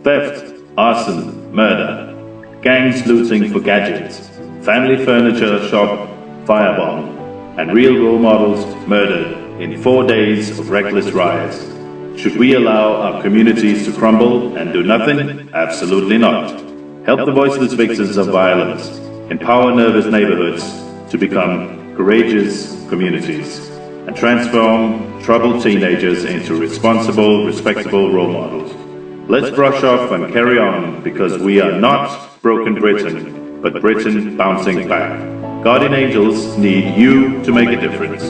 theft, arson, murder, gangs looting for gadgets, family furniture shop firebomb, and real role models murdered in 4 days of reckless riots. Should we allow our communities to crumble and do nothing? Absolutely not. Help the voiceless victims of violence. Empower nervous neighborhoods to become courageous communities and transform troubled teenagers into responsible, respectable role models. Let's brush off and carry on, because we are not broken Britain, but Britain bouncing back. Guardian angels need you to make a difference.